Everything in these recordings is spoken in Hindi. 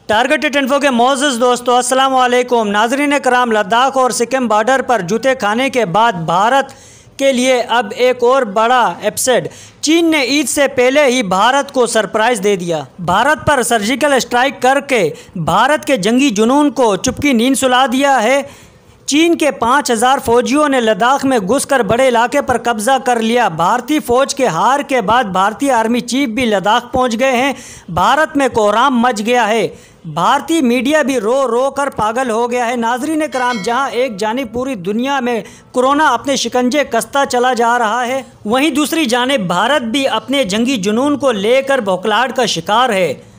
टारगेटेड इन्फो के मोअज़्ज़ज़ दोस्तों, अस्सलाम वालेकुम। नाज़रीन कराम, लद्दाख और सिक्किम बॉर्डर पर जूते खाने के बाद भारत के लिए अब एक और बड़ा एपिसोड। चीन ने ईद से पहले ही भारत को सरप्राइज़ दे दिया। भारत पर सर्जिकल स्ट्राइक करके भारत के जंगी जुनून को चुपकी नींद सुला दिया है। चीन के 5000 फौजियों ने लद्दाख में घुसकर बड़े इलाके पर कब्जा कर लिया। भारतीय फौज के हार के बाद भारतीय आर्मी चीफ भी लद्दाख पहुंच गए हैं। भारत में कोहराम मच गया है। भारतीय मीडिया भी रो रो कर पागल हो गया है। नाज़रीन कराम, जहां एक जानिब पूरी दुनिया में कोरोना अपने शिकंजे कसता चला जा रहा है, वहीं दूसरी जानिब भारत भी अपने जंगी जुनून को लेकर बौखलाहट का शिकार है।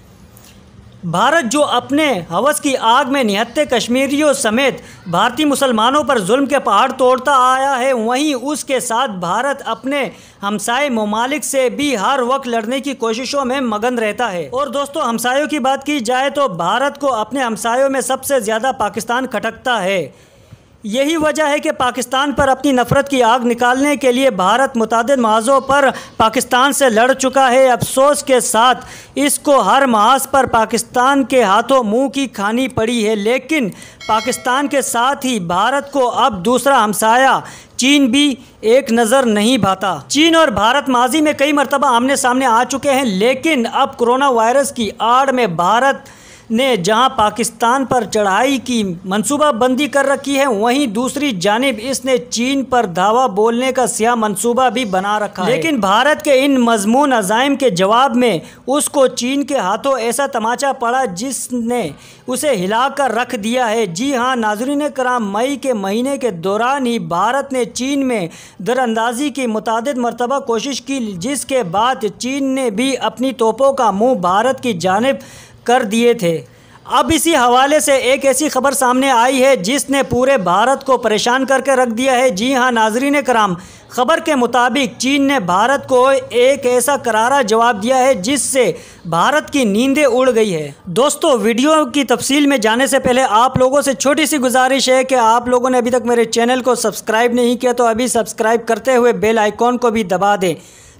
भारत जो अपने हवस की आग में निहत्ते कश्मीरियों समेत भारतीय मुसलमानों पर जुल्म के पहाड़ तोड़ता आया है, वहीं उसके साथ भारत अपने हमसाये ममालिक से भी हर वक्त लड़ने की कोशिशों में मगन रहता है। और दोस्तों, हमसायों की बात की जाए तो भारत को अपने हमसायों में सबसे ज़्यादा पाकिस्तान खटकता है। यही वजह है कि पाकिस्तान पर अपनी नफ़रत की आग निकालने के लिए भारत मुतादिद महाज़ों पर पाकिस्तान से लड़ चुका है। अफसोस के साथ इसको हर महाज पर पाकिस्तान के हाथों मुंह की खानी पड़ी है। लेकिन पाकिस्तान के साथ ही भारत को अब दूसरा हमसाया चीन भी एक नज़र नहीं भाता। चीन और भारत माजी में कई मरतबा आमने सामने आ चुके हैं, लेकिन अब कोरोना वायरस की आड़ में भारत ने जहां पाकिस्तान पर चढ़ाई की मंसूबाबंदी कर रखी है, वहीं दूसरी जानिब इसने चीन पर धावा बोलने का स्याह मंसूबा भी बना रखा है। लेकिन भारत के इन मजमून अज़ाइम के जवाब में उसको चीन के हाथों ऐसा तमाचा पड़ा जिसने उसे हिलाकर रख दिया है। जी हाँ नाज़रीन कराम, मई के महीने के दौरान ही भारत ने चीन में दरअंदाजी की मुतादिद मरतबा कोशिश की, जिसके बाद चीन ने भी अपनी तोपों का मुँह भारत की जानिब कर दिए थे। अब इसी हवाले से एक ऐसी खबर सामने आई है जिसने पूरे भारत को परेशान करके रख दिया है। जी हाँ नाज़रीन कराम, खबर के मुताबिक चीन ने भारत को एक ऐसा करारा जवाब दिया है जिससे भारत की नींदें उड़ गई है। दोस्तों, वीडियो की तफसील में जाने से पहले आप लोगों से छोटी सी गुजारिश है कि आप लोगों ने अभी तक मेरे चैनल को सब्सक्राइब नहीं किया तो अभी सब्सक्राइब करते हुए बेल आइकॉन को भी दबा दें,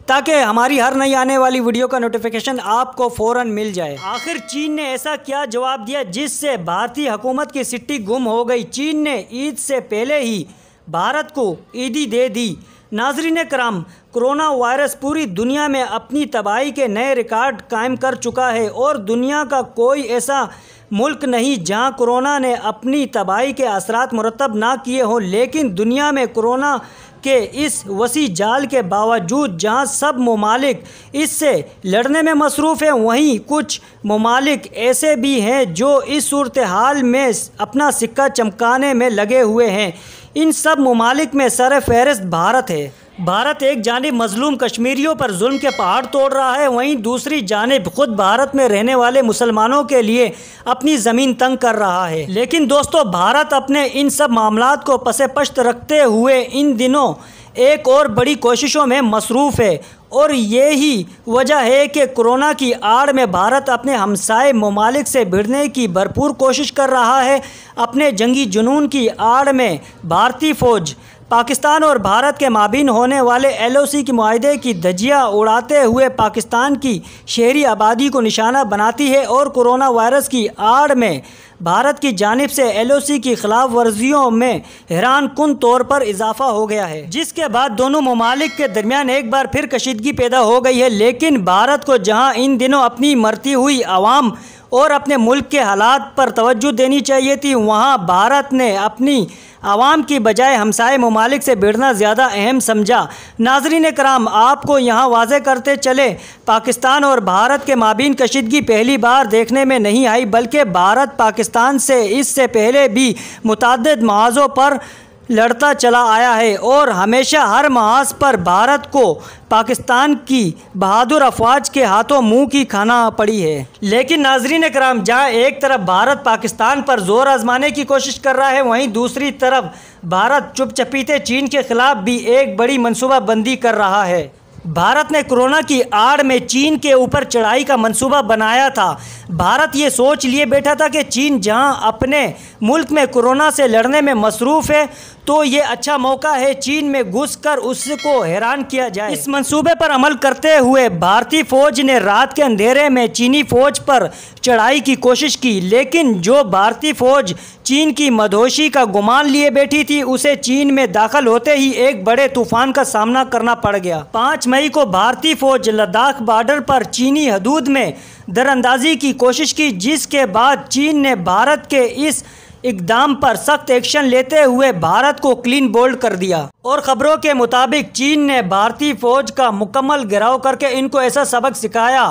ताकि हमारी हर नई आने वाली वीडियो का नोटिफिकेशन आपको फ़ौरन मिल जाए। आखिर चीन ने ऐसा क्या जवाब दिया जिससे भारतीय हुकूमत की सिट्टी गुम हो गई? चीन ने ईद से पहले ही भारत को ईदी दे दी। नाज़रीन कराम, कोरोना वायरस पूरी दुनिया में अपनी तबाही के नए रिकॉर्ड कायम कर चुका है और दुनिया का कोई ऐसा मुल्क नहीं जहां कोरोना ने अपनी तबाही के असरात मुरतब ना किए हों। लेकिन दुनिया में कोरोना के इस वसी जाल के बावजूद जहां सब ममालिक इससे लड़ने में मसरूफ़ हैं, वहीं कुछ ममालिक ऐसे भी हैं जो इस सूरत हाल में अपना सिक्का चमकाने में लगे हुए हैं। इन सब ममालिक में सर फहरिस्त भारत है। भारत एक जानिब मजलूम कश्मीरियों पर जुल्म के पहाड़ तोड़ रहा है, वहीं दूसरी जानिब खुद भारत में रहने वाले मुसलमानों के लिए अपनी ज़मीन तंग कर रहा है। लेकिन दोस्तों, भारत अपने इन सब मामलात को पसे पश्त रखते हुए इन दिनों एक और बड़ी कोशिशों में मसरूफ़ है और यही वजह है कि कोरोना की आड़ में भारत अपने हमसाये ममालिक से भिड़ने की भरपूर कोशिश कर रहा है। अपने जंगी जुनून की आड़ में भारतीय फ़ौज पाकिस्तान और भारत के माबीन होने वाले LOC के मुआहदे की धज्जियाँ उड़ाते हुए पाकिस्तान की शहरी आबादी को निशाना बनाती है और कोरोना वायरस की आड़ में भारत की जानिब से LOC की खिलाफ वर्जियों में हैरान कुन तौर पर इजाफा हो गया है, जिसके बाद दोनों ममालिक के दरमियान एक बार फिर कशीदगी पैदा हो गई है। लेकिन भारत को जहां इन दिनों अपनी मरती हुई आवाम और अपने मुल्क के हालात पर तवज्जो देनी चाहिए थी, वहां भारत ने अपनी आवाम की बजाय हमसाये ममालिक से भिड़ना ज़्यादा अहम समझा। नाज़रीन कराम, आपको यहाँ वाज़े करते चले, पाकिस्तान और भारत के माबीन कशीदगी पहली बार देखने में नहीं आई, बल्कि भारत पाकिस्तान से इससे पहले भी मुताद्दिद महाज़ों पर लड़ता चला आया है और हमेशा हर महाज पर भारत को पाकिस्तान की बहादुर अफवाज के हाथों मुंह की खाना पड़ी है। लेकिन नाज़रीन कराम, जहां एक तरफ भारत पाकिस्तान पर जोर आजमाने की कोशिश कर रहा है, वहीं दूसरी तरफ भारत चुपचपीते चीन के खिलाफ भी एक बड़ी मनसूबाबंदी कर रहा है। भारत ने कोरोना की आड़ में चीन के ऊपर चढ़ाई का मंसूबा बनाया था। भारत ये सोच लिए बैठा था कि चीन जहां अपने मुल्क में कोरोना से लड़ने में मसरूफ़ है तो ये अच्छा मौका है चीन में घुसकर उसको हैरान किया जाए। इस मंसूबे पर अमल करते हुए भारतीय फ़ौज ने रात के अंधेरे में चीनी फ़ौज पर चढ़ाई की कोशिश की, लेकिन जो भारतीय फ़ौज चीन की मदहोशी का गुमान लिए बैठी थी उसे चीन में दाखिल होते ही एक बड़े तूफान का सामना करना पड़ गया। 5 मई को भारतीय फ़ौज लद्दाख बॉर्डर पर चीनी हदूद में दरअंदाजी की कोशिश की, जिसके बाद चीन ने भारत के इस इक़दाम पर सख्त एक्शन लेते हुए भारत को क्लीन बोल्ड कर दिया। और ख़बरों के मुताबिक चीन ने भारतीय फ़ौज का मुकम्मल घेराव करके इनको ऐसा सबक सिखाया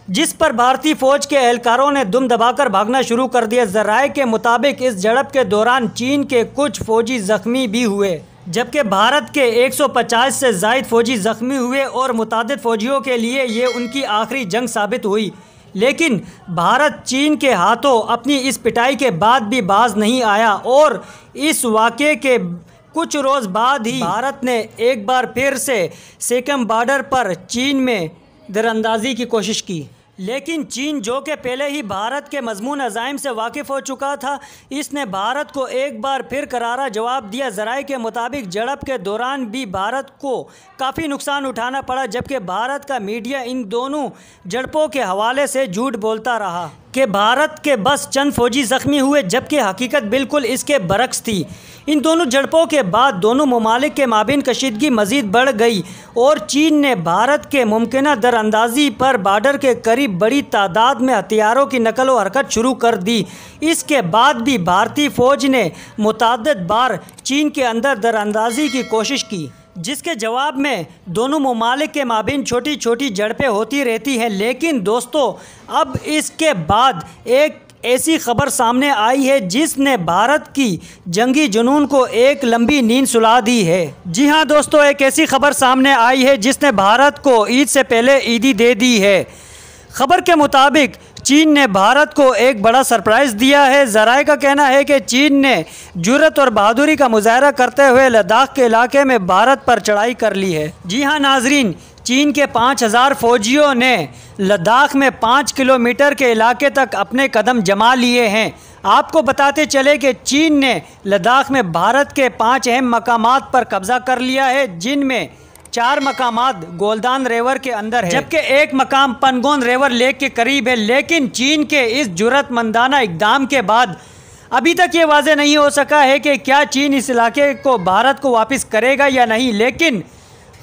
जिस पर भारतीय फ़ौज के एहलकारों ने दुम दबाकर भागना शुरू कर दिया। ज़राए के मुताबिक इस झड़प के दौरान चीन के कुछ फ़ौजी ज़ख्मी भी हुए, जबकि भारत के 150 से ज़ायद फ़ौजी ज़ख्मी हुए और मुतादिद फ़ौजियों के लिए ये उनकी आखिरी जंग साबित हुई। लेकिन भारत चीन के हाथों अपनी इस पिटाई के बाद भी बाज नहीं आया और इस वाक़े के कुछ रोज़ बाद ही भारत ने एक बार फिर से सिक्किम बॉर्डर पर चीन में दरअंदाजी की कोशिश की। लेकिन चीन, जो कि पहले ही भारत के मज़मून अज़ाइम से वाकिफ़ हो चुका था, इसने भारत को एक बार फिर करारा जवाब दिया। ज़राए के मुताबिक झड़प के दौरान भी भारत को काफ़ी नुकसान उठाना पड़ा, जबकि भारत का मीडिया इन दोनों झड़पों के हवाले से झूठ बोलता रहा कि भारत के बस चंद फ़ौजी ज़ख्मी हुए, जबकि हकीकत बिल्कुल इसके बरक्स थी। इन दोनों झड़पों के बाद दोनों ममालिक के माबीन कशीदगी मज़ीद बढ़ गई और चीन ने भारत के मुमकिना दरअंदाजी पर बॉर्डर के करीब बड़ी तादाद में हथियारों की नकल व हरकत शुरू कर दी। इसके बाद भी भारतीय फ़ौज ने मुतअद्दिद बार चीन के अंदर दरअंदाजी की कोशिश की, जिसके जवाब में दोनों ममालिक के माबीन छोटी छोटी झड़पें होती रहती हैं। लेकिन दोस्तों, अब इसके बाद एक ऐसी खबर सामने आई है जिसने भारत की जंगी जुनून को एक लंबी नींद सुला दी है। जी हाँ दोस्तों, एक ऐसी खबर सामने आई है जिसने भारत को ईद से पहले ईदी दे दी है। खबर के मुताबिक चीन ने भारत को एक बड़ा सरप्राइज़ दिया है। ज़राए का कहना है कि चीन ने जुर्रत और बहादुरी का मुजाहरा करते हुए लद्दाख के इलाके में भारत पर चढ़ाई कर ली है। जी हाँ नाजरीन, चीन के 5000 फ़ौजियों ने लद्दाख में 5 किलोमीटर के इलाके तक अपने कदम जमा लिए हैं। आपको बताते चले कि चीन ने लद्दाख में भारत के 5 अहम मकामात पर कब्ज़ा कर लिया है, जिनमें 4 मकामात गोल्दान रिवर के अंदर है, जबकि एक मकाम पनगोन रिवर लेक के करीब है। लेकिन चीन के इस जुर्रतमंदाना इक़दाम के बाद अभी तक ये वाज़ेह नहीं हो सका है कि क्या चीन इस इलाके को भारत को वापस करेगा या नहीं। लेकिन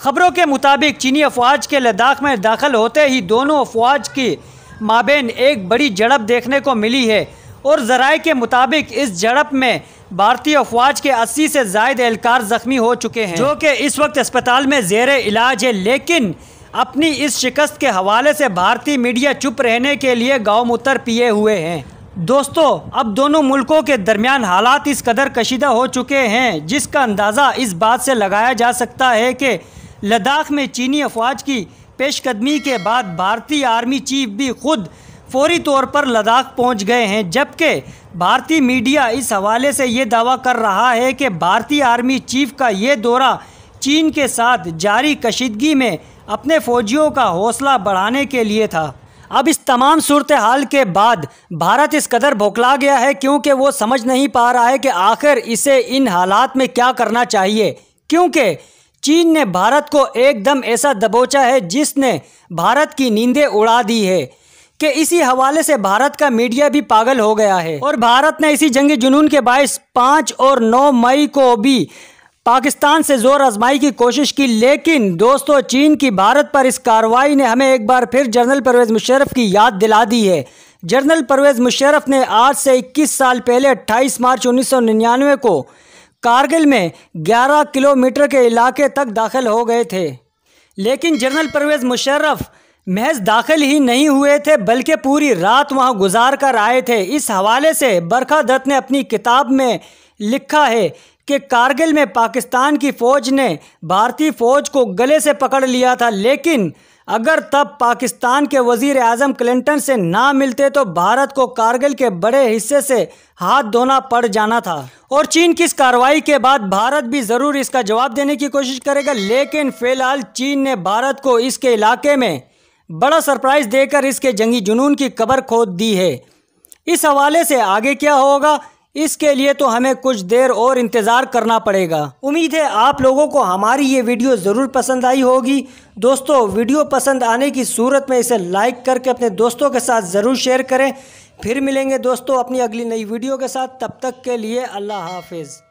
खबरों के मुताबिक चीनी अफवाज के लद्दाख में दाखिल होते ही दोनों अफवाज के माबेन एक बड़ी झड़प देखने को मिली है और ज़राए के मुताबिक इस झड़प में भारतीय अफवाज के 80 से ज़ायद एहलकार ज़ख्मी हो चुके हैं, जो कि इस वक्त अस्पताल में ज़ेर इलाज है। लेकिन अपनी इस शिकस्त के हवाले से भारतीय मीडिया चुप रहने के लिए गौमूत्र पिए हुए हैं। दोस्तों, अब दोनों मुल्कों के दरमियान हालात इस कदर कशीदा हो चुके हैं जिसका अंदाज़ा इस बात से लगाया जा सकता है कि लद्दाख में चीनी अफवाज की पेशकदमी के बाद भारतीय आर्मी चीफ भी खुद फौरी तौर पर लद्दाख पहुंच गए हैं, जबकि भारतीय मीडिया इस हवाले से ये दावा कर रहा है कि भारतीय आर्मी चीफ का ये दौरा चीन के साथ जारी कशीदगी में अपने फ़ौजियों का हौसला बढ़ाने के लिए था। अब इस तमाम सूरत हाल के बाद भारत इस कदर बौखला गया है क्योंकि वो समझ नहीं पा रहा है कि आखिर इसे इन हालात में क्या करना चाहिए, क्योंकि चीन ने भारत को एकदम ऐसा दबोचा है जिसने भारत की नींदें उड़ा दी है कि इसी हवाले से भारत का मीडिया भी पागल हो गया है। और भारत ने इसी जंगी जुनून के बायस 5 और 9 मई को भी पाकिस्तान से जोर आजमाई की कोशिश की। लेकिन दोस्तों, चीन की भारत पर इस कार्रवाई ने हमें एक बार फिर जनरल परवेज़ मुशर्रफ की याद दिला दी है। जनरल परवेज़ मुशर्रफ ने आज से 21 साल पहले 28 मार्च 1999 को कारगिल में 11 किलोमीटर के इलाके तक दाखिल हो गए थे। लेकिन जनरल परवेज़ मुशर्रफ महज दाखिल ही नहीं हुए थे बल्कि पूरी रात वहां गुजार कर आए थे। इस हवाले से बरखा दत्त ने अपनी किताब में लिखा है कि कारगिल में पाकिस्तान की फ़ौज ने भारतीय फ़ौज को गले से पकड़ लिया था, लेकिन अगर तब पाकिस्तान के वजीर आज़म क्लिंटन से ना मिलते तो भारत को कारगिल के बड़े हिस्से से हाथ धोना पड़ जाना था। और चीन की इस कार्रवाई के बाद भारत भी ज़रूर इसका जवाब देने की कोशिश करेगा, लेकिन फ़िलहाल चीन ने भारत को इसके इलाके में बड़ा सरप्राइज़ देकर इसके जंगी जुनून की कब्र खोद दी है। इस हवाले से आगे क्या होगा, इसके लिए तो हमें कुछ देर और इंतज़ार करना पड़ेगा। उम्मीद है आप लोगों को हमारी ये वीडियो ज़रूर पसंद आई होगी। दोस्तों, वीडियो पसंद आने की सूरत में इसे लाइक करके अपने दोस्तों के साथ ज़रूर शेयर करें। फिर मिलेंगे दोस्तों अपनी अगली नई वीडियो के साथ। तब तक के लिए अल्लाह हाफिज़।